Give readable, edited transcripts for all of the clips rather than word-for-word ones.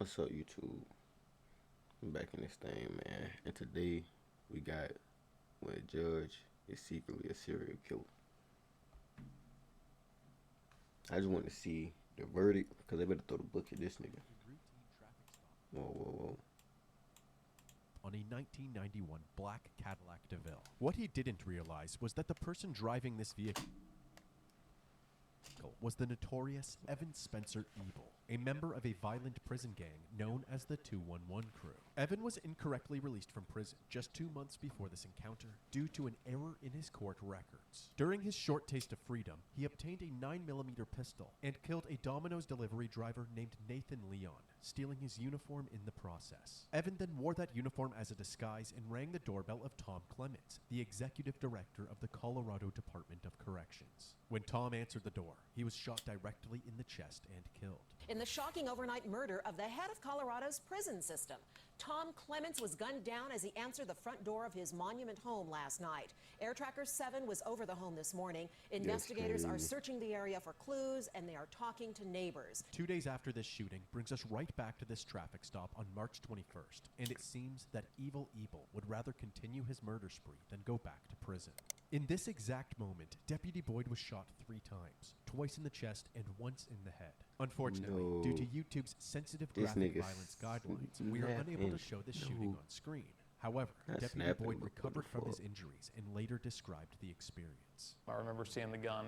What's up, YouTube? I'm back in this thing, man. And today we got when a judge is secretly a serial killer. I just want to see the verdict because they better throw the book at this nigga. Whoa, whoa, whoa. On a 1991 black Cadillac DeVille. What he didn't realize was that the person driving this vehicle was the notorious Evan Spencer Ebel, a member of a violent prison gang known as the 211 Crew. Evan was incorrectly released from prison just 2 months before this encounter due to an error in his court records. During his short taste of freedom, he obtained a 9mm pistol and killed a Domino's delivery driver named Nathan Leon, stealing his uniform in the process. Evan then wore that uniform as a disguise and rang the doorbell of Tom Clements, the executive director of the Colorado Department of Corrections. When Tom answered the door, he was shot directly in the chest and killed. In the shocking overnight murder of the head of Colorado's prison system, Tom Clements was gunned down as he answered the front door of his Monument home last night. Air Tracker 7 was over the home this morning. Investigators are searching the area for clues, and they are talking to neighbors. 2 days after this shooting brings us right back to this traffic stop on March 21st, and it seems that Evil Ebel would rather continue his murder spree than go back to prison. In this exact moment, Deputy Boyd was shot 3 times, twice in the chest and once in the head. Unfortunately, due to YouTube's sensitive graphic violence guidelines, we are unable to show this shooting on screen. However, Deputy Boyd recovered from his injuries and later described the experience. I remember seeing the gun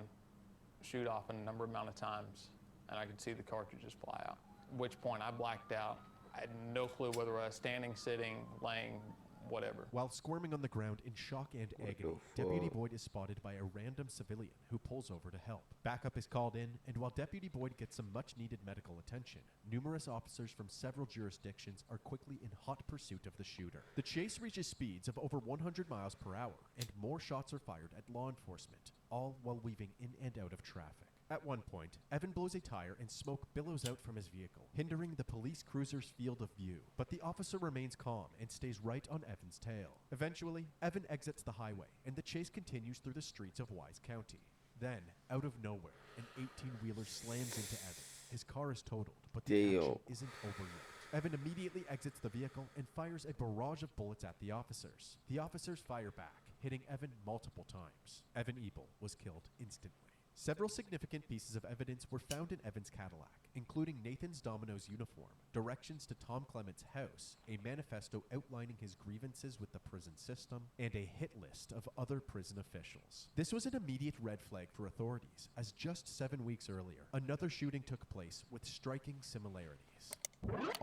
shoot off a number amount of times, and I could see the cartridges fly out, at which point I blacked out. I had no clue whether I was standing, sitting, laying, whatever. While squirming on the ground in shock and agony, Deputy Boyd is spotted by a random civilian who pulls over to help. Backup is called in, and while Deputy Boyd gets some much-needed medical attention, numerous officers from several jurisdictions are quickly in hot pursuit of the shooter. The chase reaches speeds of over 100 miles per hour, and more shots are fired at law enforcement, all while weaving in and out of traffic. At one point, Evan blows a tire and smoke billows out from his vehicle, hindering the police cruiser's field of view. But the officer remains calm and stays right on Evan's tail. Eventually, Evan exits the highway, and the chase continues through the streets of Wise County. Then, out of nowhere, an 18-wheeler slams into Evan. His car is totaled, but the action isn't over yet. Evan immediately exits the vehicle and fires a barrage of bullets at the officers. The officers fire back, hitting Evan multiple times. Evan Ebel was killed instantly. Several significant pieces of evidence were found in Evan's Cadillac, including Nathan's Domino's uniform, directions to Tom Clements' house, a manifesto outlining his grievances with the prison system, and a hit list of other prison officials. This was an immediate red flag for authorities, as just 7 weeks earlier, another shooting took place with striking similarities.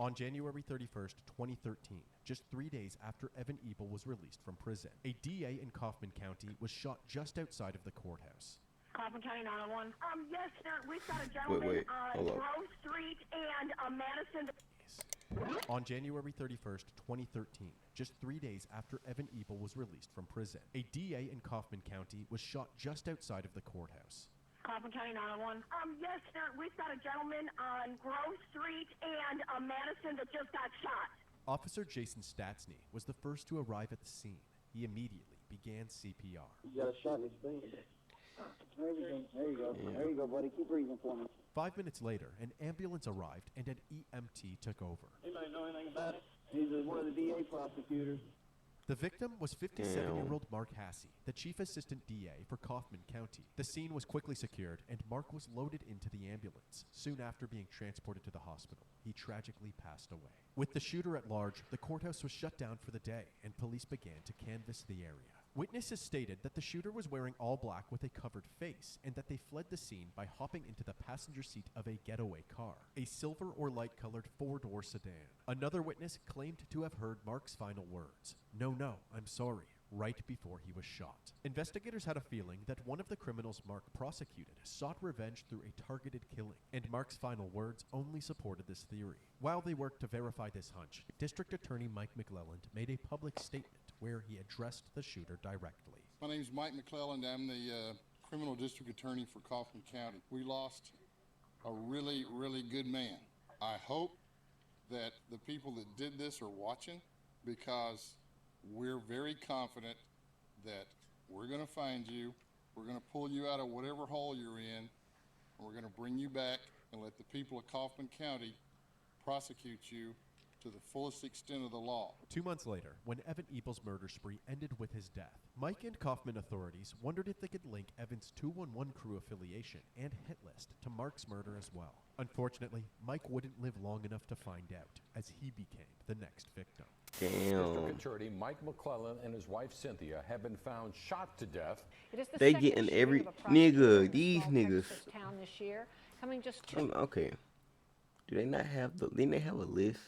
On January 31st, 2013, just 3 days after Evan Ebel was released from prison, a DA in Kaufman County was shot just outside of the courthouse. Kaufman County 911. Yes, sir. We've got a gentleman on Grove Street and Madison. On January 31st, 2013, just 3 days after Evan Ebel was released from prison, a DA in Kaufman County was shot just outside of the courthouse. Kaufman County 911. Yes, sir. We've got a gentleman on Grove Street and Madison that just got shot. Officer Jason Statsny was the first to arrive at the scene. He immediately began CPR. You got a shot in his face. There you go. There you go, buddy. Keep breathing for me. 5 minutes later, an ambulance arrived and an EMT took over. Anybody know anything about it? He's one of the DA prosecutors. The victim was 57-year-old Mark Hassey, the chief assistant DA for Kaufman County. The scene was quickly secured, and Mark was loaded into the ambulance. Soon after being transported to the hospital, he tragically passed away. With the shooter at large, the courthouse was shut down for the day, and police began to canvass the area. Witnesses stated that the shooter was wearing all black with a covered face and that they fled the scene by hopping into the passenger seat of a getaway car, a silver or light-colored 4-door sedan. Another witness claimed to have heard Mark's final words, "No, I'm sorry," right before he was shot. Investigators had a feeling that one of the criminals Mark prosecuted sought revenge through a targeted killing, and Mark's final words only supported this theory. While they worked to verify this hunch, District Attorney Mike McClelland made a public statement where he addressed the shooter directly. My name is Mike McClelland. I'm the criminal district attorney for Kaufman County. We lost a really, really good man. I hope that the people that did this are watching, because we're very confident that we're going to find you, we're going to pull you out of whatever hole you're in, and we're going to bring you back and let the people of Kaufman County prosecute you to the fullest extent of the law. 2 months later, when Evan Ebel's murder spree ended with his death, Mike and Kaufman authorities wondered if they could link Evan's 211 crew affiliation and hit list to Mark's murder as well. Unfortunately, Mike wouldn't live long enough to find out, as he became the next victim. Damn. District Attorney Mike McClellan and his wife Cynthia have been found shot to death. It is the They second getting shooting every of a prosecutor in a these small niggas. Texas town this year, coming just 2 Okay. Do they not have didn't they have a list?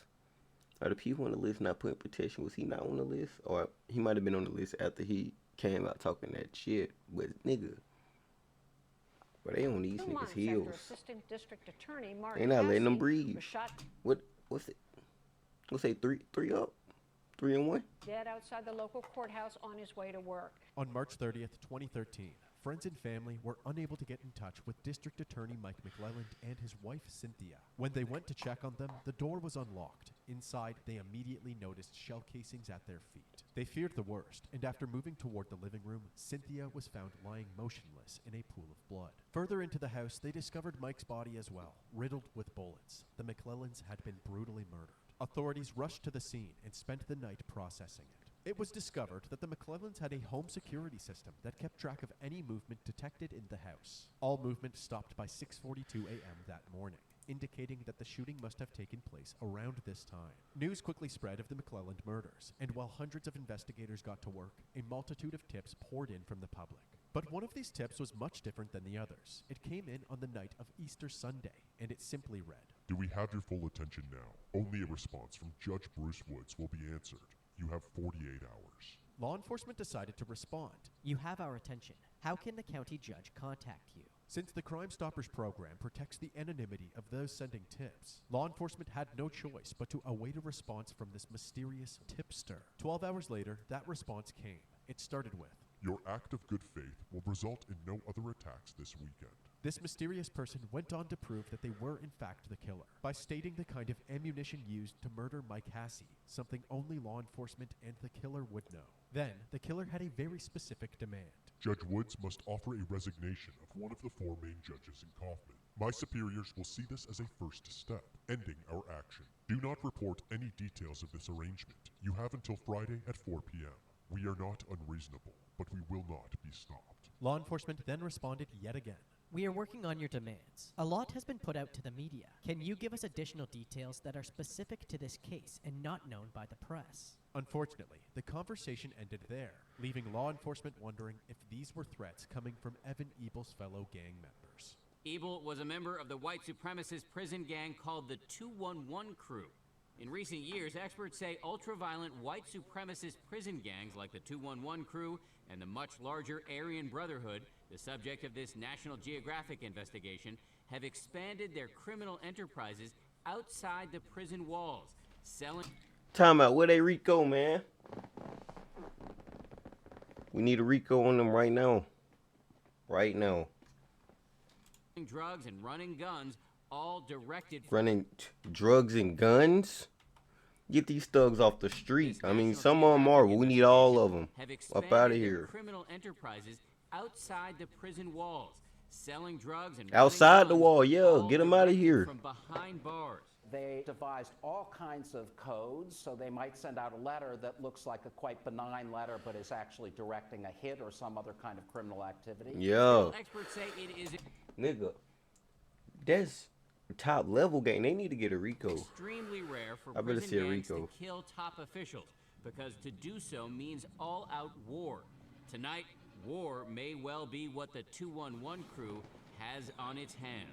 Are the people on the list not putting protection? Was he not on the list? Or he might have been on the list after he came out talking that shit. But nigga. But they on these 2 niggas' months heels. after Assistant District Attorney Mark They not letting them Hasse breathe. was shot What's it? Let's say three up? 3 and 1? dead outside the local courthouse on his way to work. On March 30th, 2013, friends and family were unable to get in touch with District Attorney Mike McClelland and his wife Cynthia. When they went to check on them, the door was unlocked. Inside, they immediately noticed shell casings at their feet. They feared the worst, and after moving toward the living room, Cynthia was found lying motionless in a pool of blood. Further into the house, they discovered Mike's body as well, riddled with bullets. The McClellans had been brutally murdered. Authorities rushed to the scene and spent the night processing it. It was discovered that the McClellans had a home security system that kept track of any movement detected in the house. All movement stopped by 6:42 a.m. that morning, indicating that the shooting must have taken place around this time. News quickly spread of the McClelland murders, and while hundreds of investigators got to work, a multitude of tips poured in from the public. But one of these tips was much different than the others. It came in on the night of Easter Sunday, and it simply read, "Do we have your full attention now? Only a response from Judge Bruce Woods will be answered. You have 48 hours. Law enforcement decided to respond. You have our attention. How can the county judge contact you? Since the Crime Stoppers program protects the anonymity of those sending tips, law enforcement had no choice but to await a response from this mysterious tipster. 12 hours later, that response came. It started with, Your act of good faith will result in no other attacks this weekend." This mysterious person went on to prove that they were in fact the killer by stating the kind of ammunition used to murder Mike Hasse, something only law enforcement and the killer would know. Then, the killer had a very specific demand. Judge Woods must offer a resignation of one of the 4 main judges in Kaufman. My superiors will see this as a first step, ending our action. Do not report any details of this arrangement. You have until Friday at 4 p.m. We are not unreasonable, but we will not be stopped. Law enforcement then responded yet again. We are working on your demands. A lot has been put out to the media. Can you give us additional details that are specific to this case and not known by the press? Unfortunately, the conversation ended there, leaving law enforcement wondering if these were threats coming from Evan Ebel's fellow gang members. Ebel was a member of the white supremacist prison gang called the 211 Crew. In recent years, experts say ultra-violent white supremacist prison gangs like the 211 Crew and the much larger Aryan Brotherhood, the subject of this National Geographic investigation, have expanded their criminal enterprises outside the prison walls, selling... Time out. Where they Rico, man? We need a Rico on them right now. Right now. drugs and running guns, all directed... Running drugs and guns? Get these thugs off the street. I mean, some of them are, but we need all of them up out of here. Criminal enterprises outside the prison walls, selling drugs and outside the wall, yeah, get them out of here. From behind bars. They devised all kinds of codes, so they might send out a letter that looks like a quite benign letter, but is actually directing a hit or some other kind of criminal activity. Yeah. Experts say it is... Nigga, that's top level game. They need to get a Rico. Extremely rare for I better prison see a gangs Rico. to kill top officials, because to do so means all-out war. Tonight, war may well be what the 211 Crew has on its hands.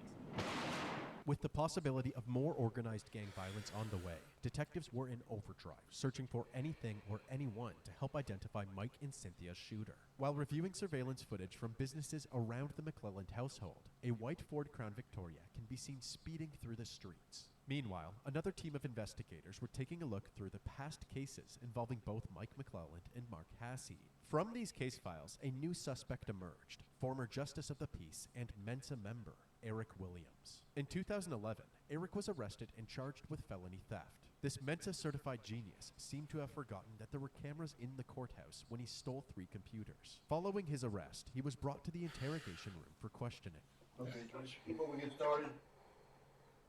With the possibility of more organized gang violence on the way, detectives were in overdrive, searching for anything or anyone to help identify Mike and Cynthia's shooter. While reviewing surveillance footage from businesses around the McClelland household, a white Ford Crown Victoria can be seen speeding through the streets. Meanwhile, another team of investigators were taking a look through the past cases involving both Mike McClelland and Mark Hasse. From these case files, a new suspect emerged, former Justice of the Peace and Mensa member, Eric Williams. In 2011, Eric was arrested and charged with felony theft. This Mensa-certified genius seemed to have forgotten that there were cameras in the courthouse when he stole 3 computers. Following his arrest, he was brought to the interrogation room for questioning. Okay, Judge, before we get started,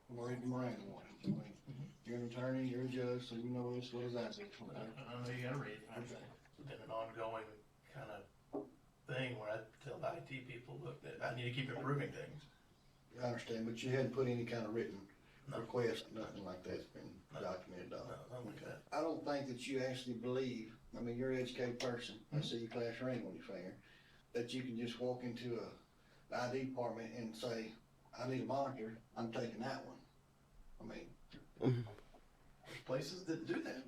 I'm going to read the Miranda warning. an attorney, you're a judge, so you know this. What does that mean? I know you gotta read everything. It's been an ongoing kind of thing where I tell the IT people, look, that I need to keep improving things. I understand, but you hadn't put any kind of written request, nothing like that's been documented, dog. No, nothing like that. I don't think that you actually believe, I mean, you're an educated person, I see your class ring on your finger, that you can just walk into the ID department and say, I need a monitor, I'm taking that one. I mean, There's places that do that.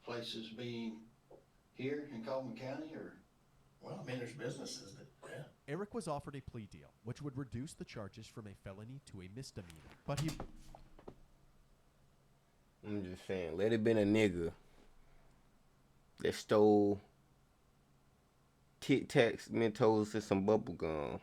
places being here in Coleman County or? Well, I mean, there's businesses that, yeah. Eric was offered a plea deal, which would reduce the charges from a felony to a misdemeanor. But he... I'm just saying, let it been a nigga that stole Tic Tacs, Mentos, and some bubble gum.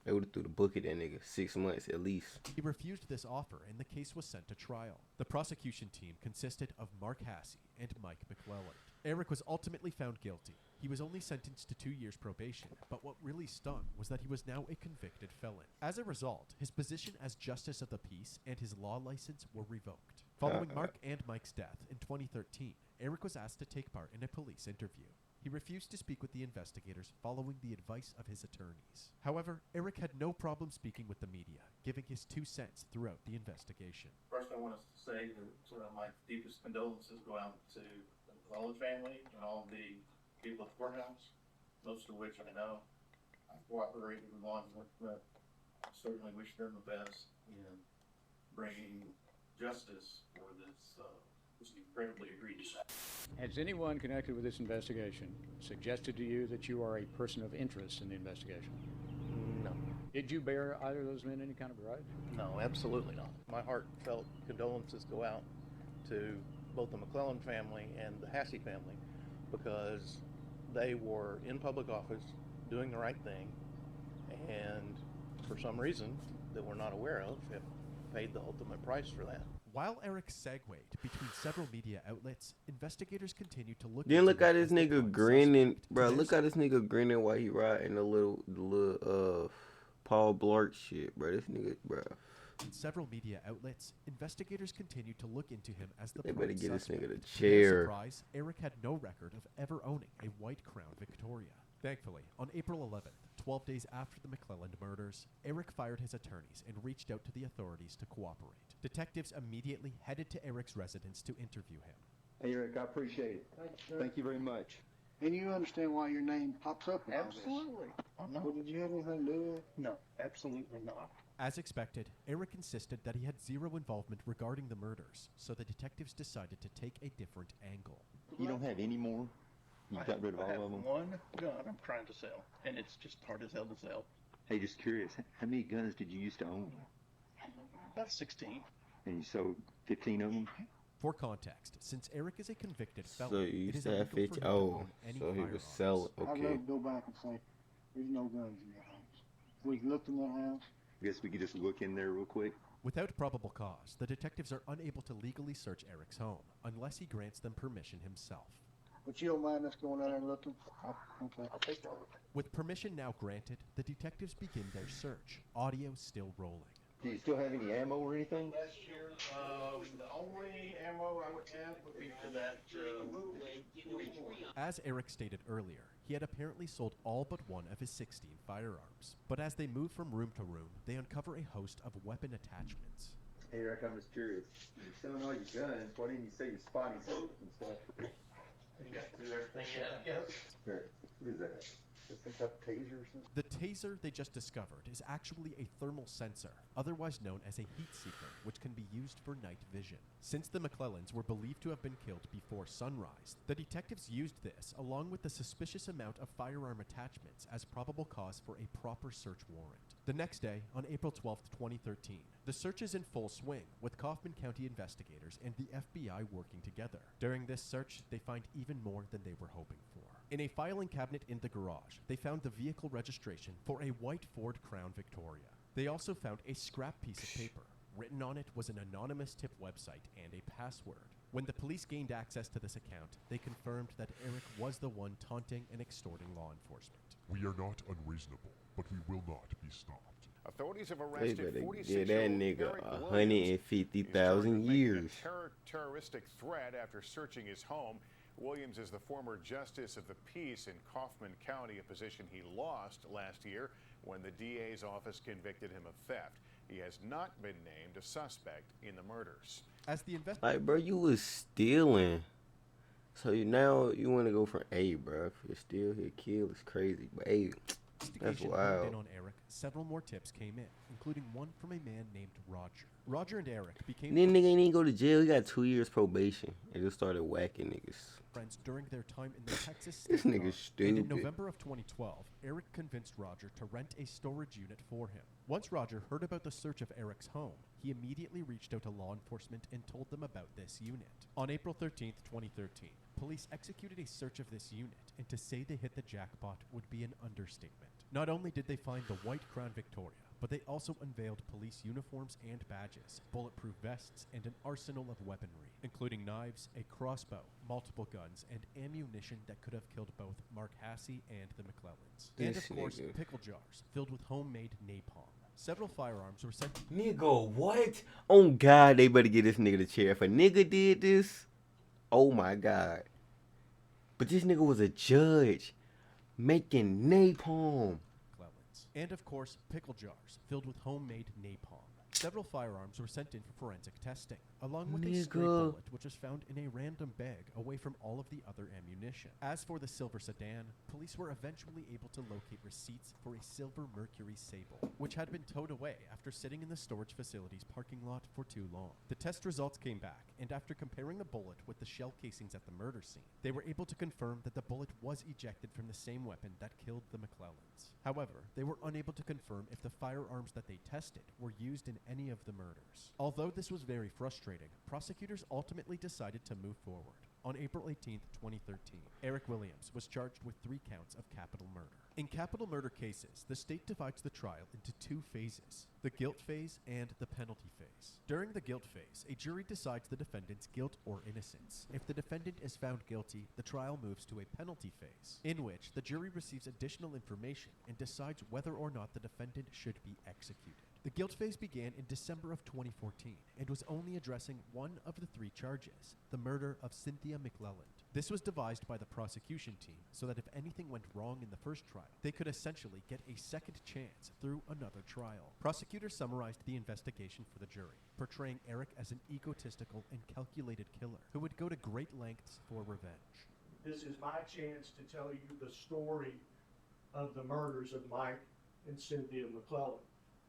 They would have threw the book at that nigga 6 months at least. He refused this offer, and the case was sent to trial. The prosecution team consisted of Mark Hasse and Mike McClelland. Eric was ultimately found guilty. He was only sentenced to 2 years probation, but what really stung was that he was now a convicted felon. As a result, his position as Justice of the Peace and his law license were revoked. Following Mark and Mike's death in 2013, Eric was asked to take part in a police interview. He refused to speak with the investigators following the advice of his attorneys. However, Eric had no problem speaking with the media, giving his 2 cents throughout the investigation. First, I want to say that my deepest condolences go out to the McClelland family and all the people at the courthouse, most of which I know. I cooperated with law enforcement, but I certainly wish them the best in bringing justice for this incredibly egregious act. Has anyone connected with this investigation suggested to you that you are a person of interest in the investigation? No. Did you bear either of those men any kind of grudge? No, absolutely not. My heartfelt condolences go out to both the McClelland family and the Hasse family because they were in public office doing the right thing and for some reason that we're not aware of have paid the ultimate price for that. While Eric segued between several media outlets, investigators continued to look. Then look at this nigga grinning, bro. Look at this nigga grinning while he riding the little Paul Blart shit, bro. This nigga, bro. In several media outlets, investigators continued to look into him as the They better prime get this suspect. nigga the To their chair. surprise, Eric had no record of ever owning a white Crown Victoria. Thankfully, on April 11th, 12 days after the McClelland murders, Eric fired his attorneys and reached out to the authorities to cooperate. Detectives immediately headed to Eric's residence to interview him. Hey, Eric, I appreciate it. Thank you very much. And you understand why your name pops up in all this? Absolutely. Well, did you have anything to do with it? No, absolutely not. As expected, Eric insisted that he had zero involvement regarding the murders, so the detectives decided to take a different angle. You don't have any more? You got rid of I all have of them? one gun I'm trying to sell, and it's just hard as hell to sell. Hey, just curious, how many guns did you used to own? About 16. And you sold 15 of them? For context, since Eric is a convicted So felon, you it is used to have illegal 50. for him to Oh, own any so he was firearms. selling. I'd Okay. love to go back and say, there's no guns in your house. We looked in that house. I guess we could just look in there real quick. Without probable cause, the detectives are unable to legally search Eric's home unless he grants them permission himself. But you don't mind us going out there and looking? Okay. I'll take that. With permission now granted, the detectives begin their search, audio still rolling. Do you still have any ammo or anything? Last year, the only ammo I would have would be for that. As Eric stated earlier, he had apparently sold all but one of his 16 firearms. But as they move from room to room, they uncover a host of weapon attachments. Hey, Eric, I'm just curious. You're selling all your guns. Why didn't you say your spotting and stuff? You got to do everything yet? Yes. Here, what is that? Think that taser or something? The taser they just discovered is actually a thermal sensor, otherwise known as a heat seeker, which can be used for night vision. Since the McClellans were believed to have been killed before sunrise, the detectives used this along with the suspicious amount of firearm attachments as probable cause for a proper search warrant. The next day, on April 12, 2013, the search is in full swing, with Kaufman County investigators and the FBI working together. During this search, they find even more than they were hoping for. In a filing cabinet in the garage, they found the vehicle registration for a white Ford Crown Victoria. They also found a scrap piece of paper. Written on it was an anonymous tip website and a password. When the police gained access to this account, they confirmed that Eric was the one taunting and extorting law enforcement. We are not unreasonable, but we will not be stopped. Authorities have They arrested better 46 give that nigga Eric Williams. 150,000 He's years. charged with making a terroristic threat after searching his home. Williams is the former justice of the peace in Kaufman County, a position he lost last year when the DA's office convicted him of theft. He has not been named a suspect in the murders. As the Like, bro, you was stealing. So now you want to go from A, bro. If you're still here, kill is crazy. But A, that's investigation honed in wild. on Eric, several more tips came in, including one from a man named Roger. Roger and Eric became Then nigga ain't even go to jail. He got 2 years probation and just started whacking niggas. friends during their time in the Texas This State nigga's Guard. And stupid. in November of 2012, Eric convinced Roger to rent a storage unit for him. Once Roger heard about the search of Eric's home, he immediately reached out to law enforcement and told them about this unit. On April 13th, 2013, police executed a search of this unit, and to say they hit the jackpot would be an understatement. Not only did they find the white Crown Victoria, but they also unveiled police uniforms and badges, bulletproof vests, and an arsenal of weaponry, including knives, a crossbow, multiple guns, and ammunition that could have killed both Mark Hasse and the McClellans. And This of course, nigga. pickle jars filled with homemade napalm. Several firearms were sent. Nigga, what? On God, they better get this nigga the chair. If a nigga did this, oh my God. But this nigga was a judge making napalm. McClellans. And of course, pickle jars filled with homemade napalm. Several firearms were sent in for forensic testing, along with a stray Nigga. bullet which was found in a random bag away from all of the other ammunition. As for the silver sedan, police were eventually able to locate receipts for a silver Mercury Sable, which had been towed away after sitting in the storage facility's parking lot for too long. The test results came back, and after comparing the bullet with the shell casings at the murder scene, they were able to confirm that the bullet was ejected from the same weapon that killed the McClellans. However, they were unable to confirm if the firearms that they tested were used in any of the murders. Although this was very frustrating, prosecutors ultimately decided to move forward. On April 18, 2013, Eric Williams was charged with 3 counts of capital murder. In capital murder cases, the state divides the trial into 2 phases, the guilt phase and the penalty phase. During the guilt phase, a jury decides the defendant's guilt or innocence. If the defendant is found guilty, the trial moves to a penalty phase, in which the jury receives additional information and decides whether or not the defendant should be executed. The guilt phase began in December of 2014 and was only addressing one of the 3 charges, the murder of Cynthia McClelland. This was devised by the prosecution team so that if anything went wrong in the first trial, they could essentially get a second chance through another trial. Prosecutors summarized the investigation for the jury, portraying Eric as an egotistical and calculated killer who would go to great lengths for revenge. This is my chance to tell you the story of the murders of Mike and Cynthia McClelland.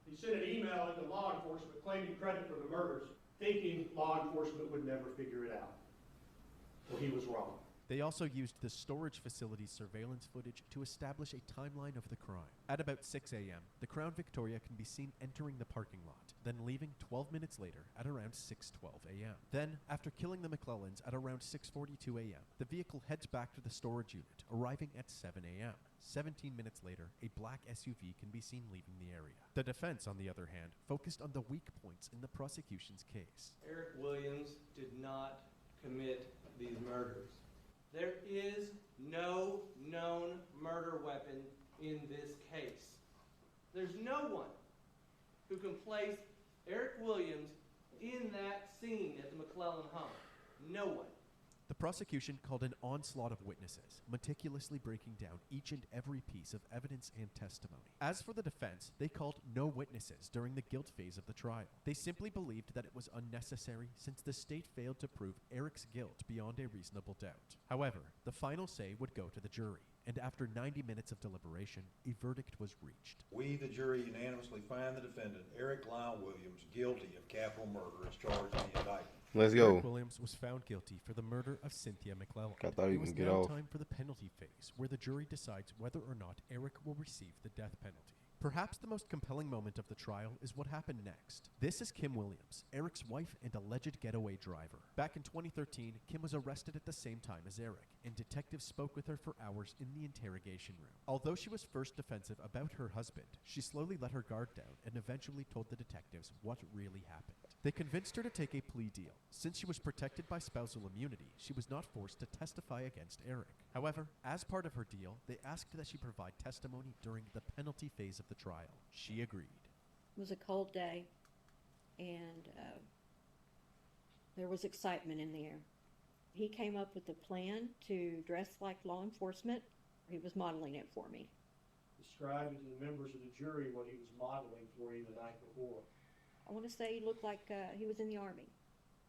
He sent an email into law enforcement claiming credit for the murders, thinking law enforcement would never figure it out. Well, he was wrong. They also used the storage facility's surveillance footage to establish a timeline of the crime. At about 6 a.m., the Crown Victoria can be seen entering the parking lot, then leaving 12 minutes later at around 6:12 a.m. Then, after killing the McClellans at around 6:42 a.m., the vehicle heads back to the storage unit, arriving at 7 a.m. 17 minutes later, a black SUV can be seen leaving the area. The defense, on the other hand, focused on the weak points in the prosecution's case. Eric Williams did not commit these murders. There is no known murder weapon in this case. There's no one who can place Eric Williams in that scene at the McClellan home. No one. The prosecution called an onslaught of witnesses, meticulously breaking down each and every piece of evidence and testimony. As for the defense, they called no witnesses during the guilt phase of the trial. They simply believed that it was unnecessary since the state failed to prove Eric's guilt beyond a reasonable doubt. However, the final say would go to the jury, and after 90 minutes of deliberation, a verdict was reached. We, the jury, unanimously find the defendant, Eric Lyle Williams, guilty of capital murder as charged in the indictment. Let's go. Eric Williams was found guilty for the murder of Cynthia McClelland. I thought he It was would get now off. time for the penalty phase, where the jury decides whether or not Eric will receive the death penalty. Perhaps the most compelling moment of the trial is what happened next. This is Kim Williams, Eric's wife and alleged getaway driver. Back in 2013, Kim was arrested at the same time as Eric, and detectives spoke with her for hours in the interrogation room. Although she was first defensive about her husband, she slowly let her guard down and eventually told the detectives what really happened. They convinced her to take a plea deal. Since she was protected by spousal immunity, she was not forced to testify against Eric. However, as part of her deal, they asked that she provide testimony during the penalty phase of the trial. She agreed. It was a cold day, and there was excitement in the air. He came up with a plan to dress like law enforcement. He was modeling it for me. Describe to the members of the jury what he was modeling for you the night before. I want to say he looked like he was in the Army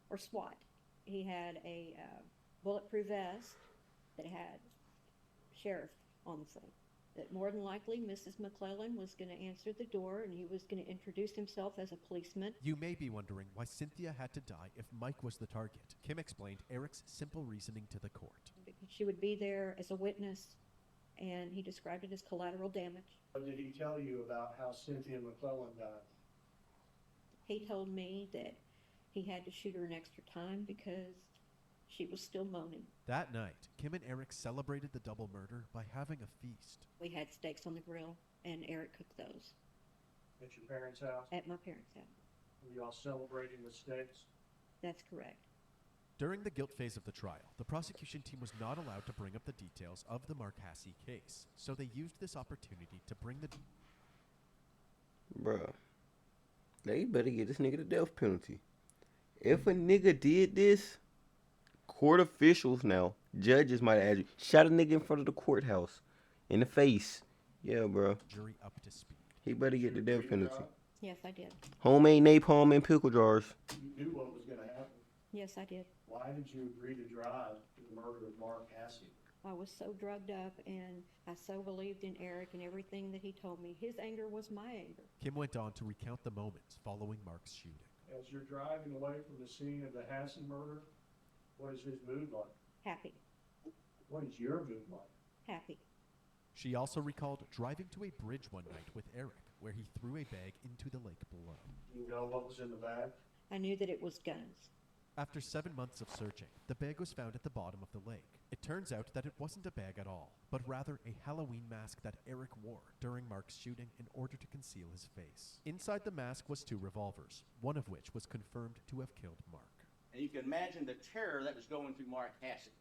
or SWAT. He had a bulletproof vest that had sheriff on the front. That more than likely Mrs. McClellan was going to answer the door and he was going to introduce himself as a policeman. You may be wondering why Cynthia had to die if Mike was the target. Kim explained Eric's simple reasoning to the court. She would be there as a witness, and he described it as collateral damage. What did he tell you about how Cynthia McClellan died? He told me that he had to shoot her an extra time because she was still moaning. That night, Kim and Eric celebrated the double murder by having a feast. We had steaks on the grill, and Eric cooked those. At your parents' house? At my parents' house. Were you all celebrating with steaks? That's correct. During the guilt phase of the trial, the prosecution team was not allowed to bring up the details of the Marcassi case, so they used this opportunity to bring the... Bruh, they better get this nigga the death penalty. If a nigga did this, court officials now, judges might add you, shot a nigga in front of the courthouse, in the face. Yeah, bruh. Jury up to speed. He better get the death penalty. Yes, I did. Homemade napalm and pickle jars. You knew what was going to happen. Yes, I did. Why did you agree to drive to the murder of Mark Hassey? I was so drugged up, and I so believed in Eric and everything that he told me. His anger was my anger. Kim went on to recount the moments following Mark's shooting. As you're driving away from the scene of the Hassey murder, what is his mood like? Happy. What is your mood like? Happy. She also recalled driving to a bridge one night with Eric, where he threw a bag into the lake below. Do you know what was in the bag? I knew that it was guns. After 7 months of searching, the bag was found at the bottom of the lake. It turns out that it wasn't a bag at all, but rather a Halloween mask that Eric wore during Mark's shooting in order to conceal his face. Inside the mask was 2 revolvers, one of which was confirmed to have killed Mark. And you can imagine the terror that was going through Mark Hassey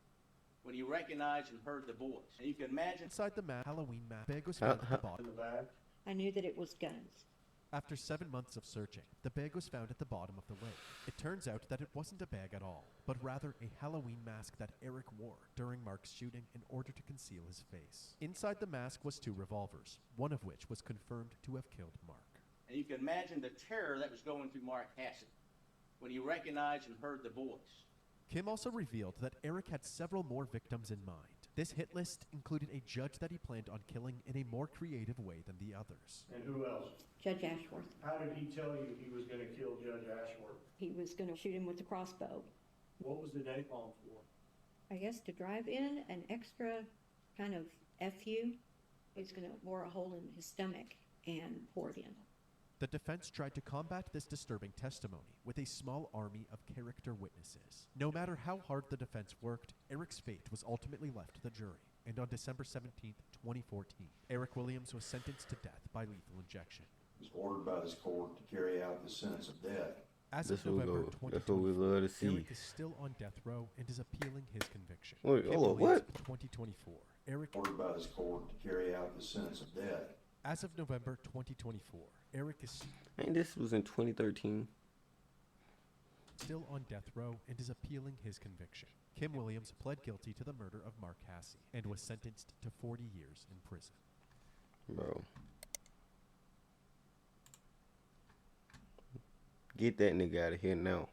when he recognized and heard the voice. And you can imagine... Inside the Halloween mask, bag was found at the bottom. In the bag? I knew that it was guns. After 7 months of searching, the bag was found at the bottom of the lake. It turns out that it wasn't a bag at all, but rather a Halloween mask that Eric wore during Mark's shooting in order to conceal his face. Inside the mask was 2 revolvers, one of which was confirmed to have killed Mark. And you can imagine the terror that was going through Mark Hassey when he recognized and heard the voice. Kim also revealed that Eric had several more victims in mind. This hit list included a judge that he planned on killing in a more creative way than the others. And who else? Judge Ashworth. How did he tell you he was going to kill Judge Ashworth? He was going to shoot him with the crossbow. What was the napalm for? I guess to drive in an extra kind of FU. He's going to bore a hole in his stomach and pour it in. The defense tried to combat this disturbing testimony with a small army of character witnesses. No matter how hard the defense worked, Eric's fate was ultimately left to the jury, and on December 17, 2014, Eric Williams was sentenced to death by lethal injection. He was ordered by this court to carry out the sentence of death. As That's of what we November love. That's what we love to see. Eric is still on death row and is appealing his conviction. Wait, Kim hold on, Williams, what? 2024. Eric Ordered by this court to carry out the sentence of death. As of November 2024, Eric is I think this was in 2013. still on death row and is appealing his conviction. Kim Williams pled guilty to the murder of Mark Hassey and was sentenced to 40 years in prison. Bro. Get that nigga out of here now.